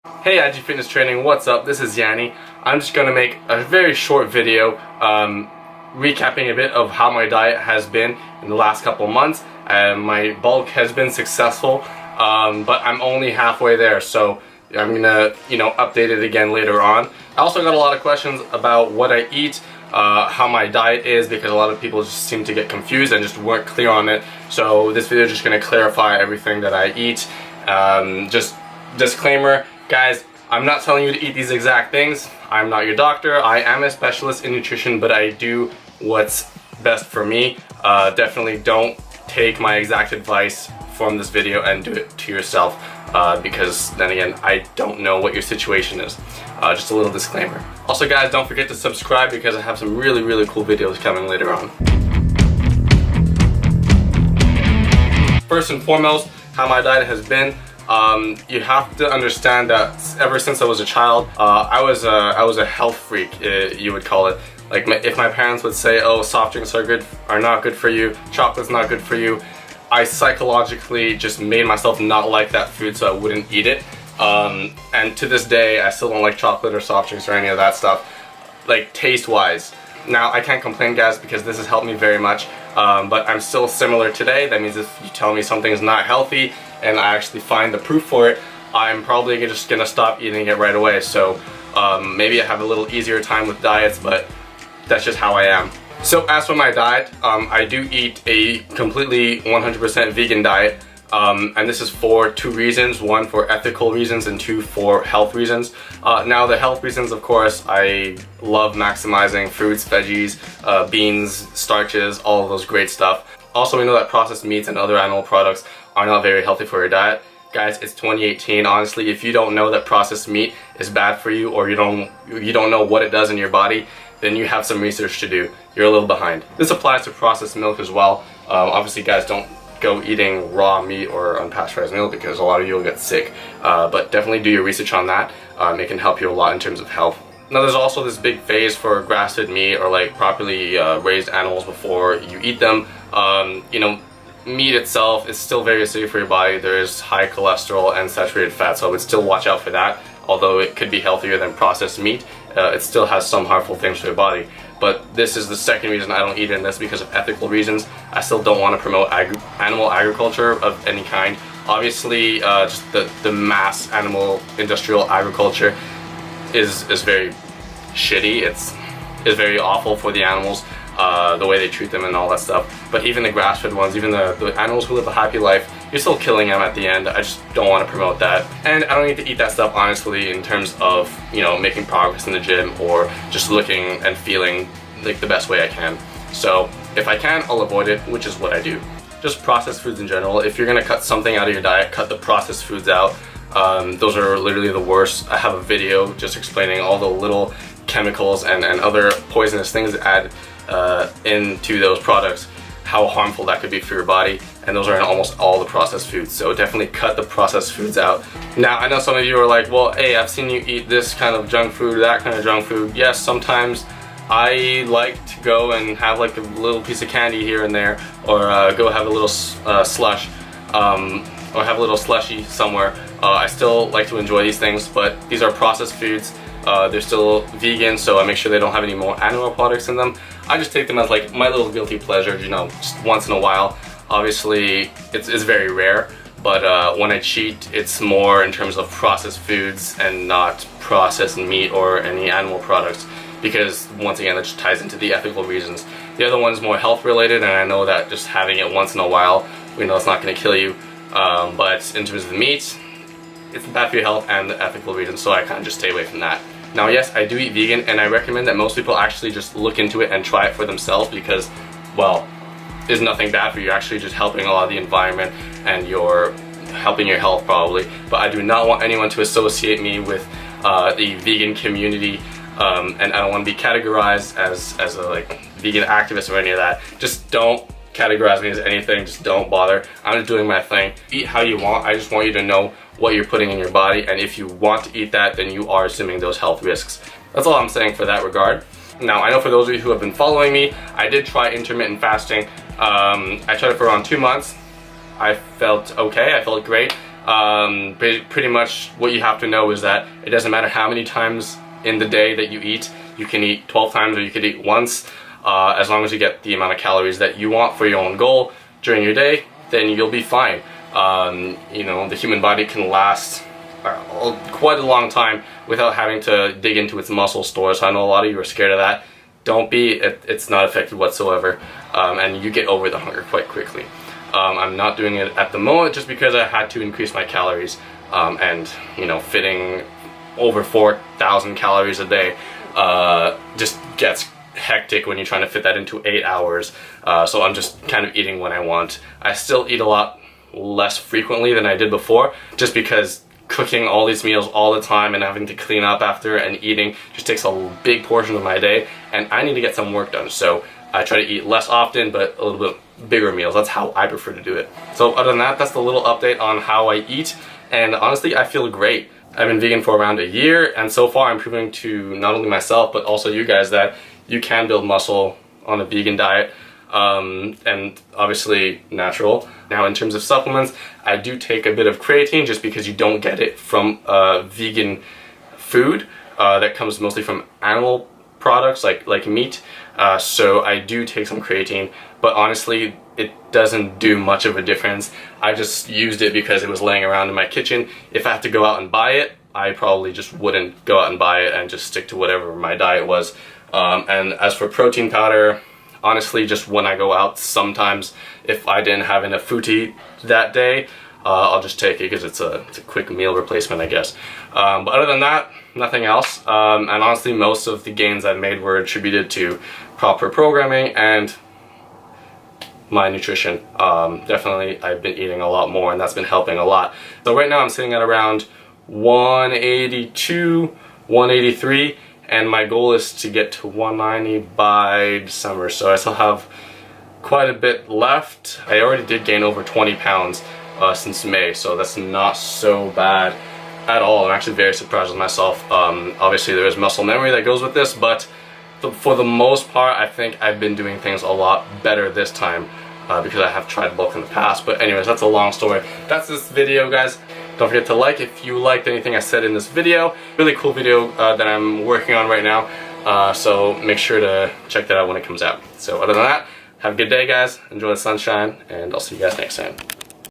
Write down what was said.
Hey IG Fitness Training, what's up? This is Yanni. I'm just going to make a very short video recapping a bit of how my diet has been in the last couple months. My bulk has been successful, but I'm only halfway there, so I'm gonna, update it again later on. I also got a lot of questions about what I eat, how my diet is, because a lot of people just seem to get confused and just weren't clear on it. So this video is just gonna clarify everything that I eat. Just disclaimer, guys, I'm not telling you to eat these exact things. I'm not your doctor. I am a specialist in nutrition, but I do what's best for me. Definitely don't take my exact advice from this video and do it to yourself, because then again, I don't know what your situation is. Just a little disclaimer. Also guys, don't forget to subscribe because I have some really cool videos coming later on. First and foremost, how my diet has been. You have to understand that ever since I was a child, I was a health freak, you would call it. Like if my parents would say, oh, soft drinks are not good for you, chocolate's not good for you, I psychologically just made myself not like that food so I wouldn't eat it. And to this day, I still don't like chocolate or soft drinks or any of that stuff, like taste-wise. Now, I can't complain, guys, because this has helped me very much, but I'm still similar today. That means if you tell me something is not healthy and I actually find the proof for it, I'm probably just gonna stop eating it right away. So maybe I have a little easier time with diets, but that's just how I am. So as for my diet, I do eat a completely 100% vegan diet, and this is for two reasons. One, for ethical reasons, and two, for health reasons. Now the health reasons, of course, I love maximizing fruits, veggies, beans, starches, all of those great stuff. Also, we know that processed meats and other animal products are not very healthy for your diet. Guys, it's 2018. Honestly, if you don't know that processed meat is bad for you, or you don't know what it does in your body, then you have some research to do. You're a little behind. This applies to processed milk as well. Obviously, guys, don't go eating raw meat or unpasteurized milk because a lot of you will get sick. But definitely do your research on that. It can help you a lot in terms of health. Now, there's also this big phase for grass-fed meat or like properly raised animals before you eat them. Meat itself is still very safe for your body. There is high cholesterol and saturated fat, so I would still watch out for that. Although it could be healthier than processed meat, it still has some harmful things for your body. But this is the second reason I don't eat it, and that's because of ethical reasons. I still don't want to promote animal agriculture of any kind. Obviously, just the mass animal industrial agriculture is very shitty. It's very awful for the animals, the way they treat them and all that stuff. But even the grass-fed ones, even the animals who live a happy life, you're still killing them at the end. I just don't want to promote that. And I don't need to eat that stuff, honestly, in terms of, making progress in the gym or just looking and feeling like the best way I can. So if I can, I'll avoid it, which is what I do. Just processed foods in general. If you're gonna cut something out of your diet, cut the processed foods out. Those are literally the worst. I have a video just explaining all the little chemicals and other poisonous things add into those products, how harmful that could be for your body, and those are in almost all the processed foods. So definitely cut the processed foods out. Now, I know some of you are like, well, hey, I've seen you eat this kind of junk food, that kind of junk food. Yes, sometimes I like to go and have like a little piece of candy here and there, or go have a little slush, or have a little slushy somewhere. I still like to enjoy these things, but these are processed foods. They're still vegan, so I make sure they don't have any more animal products in them. I just take them as like my little guilty pleasure, just once in a while. Obviously, it's very rare, but when I cheat, it's more in terms of processed foods and not processed meat or any animal products, because once again, that just ties into the ethical reasons. The other one is more health related, and I know that just having it once in a while, we know it's not going to kill you, but in terms of the meat, it's bad for your health and the ethical reasons, so I kind of just stay away from that. Now, yes, I do eat vegan, and I recommend that most people actually just look into it and try it for themselves because, well, there's nothing bad for you. You're actually just helping a lot of the environment, and you're helping your health probably. But I do not want anyone to associate me with the vegan community, and I don't want to be categorized as a like vegan activist or any of that. Just don't categorize me as anything. Just don't bother. I'm just doing my thing. Eat how you want. I just want you to know what you're putting in your body, and if you want to eat that, then you are assuming those health risks. That's all I'm saying for that regard. Now, I know for those of you who have been following me, I did try intermittent fasting. I tried it for around 2 months. I felt okay, I felt great. Pretty much what you have to know is that it doesn't matter how many times in the day that you eat. You can eat 12 times or you could eat once, as long as you get the amount of calories that you want for your own goal during your day, then you'll be fine. You know, the human body can last quite a long time without having to dig into its muscle stores. So I know a lot of you are scared of that. Don't be. It's not affected whatsoever, and you get over the hunger quite quickly. I'm not doing it at the moment just because I had to increase my calories, and you know, fitting over 4,000 calories a day just gets hectic when you're trying to fit that into 8 hours. So I'm just kind of eating when I want. I still eat a lot less frequently than I did before, just because cooking all these meals all the time and having to clean up after and eating just takes a big portion of my day, and I need to get some work done. So I try to eat less often, but a little bit bigger meals. That's how I prefer to do it. So other than that, that's the little update on how I eat, and honestly, I feel great. I've been vegan for around a year, and so far I'm proving to not only myself, but also you guys that you can build muscle on a vegan diet, and obviously natural. Now, in terms of supplements, I do take a bit of creatine just because you don't get it from vegan food that comes mostly from animal products like meat. So I do take some creatine, but honestly, it doesn't do much of a difference. I just used it because it was laying around in my kitchen. If I had to go out and buy it, I probably just wouldn't go out and buy it and just stick to whatever my diet was. And as for protein powder, honestly, just when I go out, sometimes if I didn't have enough food to eat that day, I'll just take it because it's a quick meal replacement, I guess. But other than that, nothing else. And honestly, most of the gains I've made were attributed to proper programming and my nutrition. Definitely, I've been eating a lot more, and that's been helping a lot. So right now I'm sitting at around 182, 183, and my goal is to get to 190 by December. So I still have quite a bit left. I already did gain over 20 pounds since May, so that's not so bad at all. I'm actually very surprised with myself. Obviously there is muscle memory that goes with this, but for the most part, I think I've been doing things a lot better this time because I have tried bulk in the past. But anyways, that's a long story. That's this video, guys. Don't forget to like if you liked anything I said in this video. Really cool video that I'm working on right now. So make sure to check that out when it comes out. So other than that, have a good day, guys. Enjoy the sunshine, and I'll see you guys next time.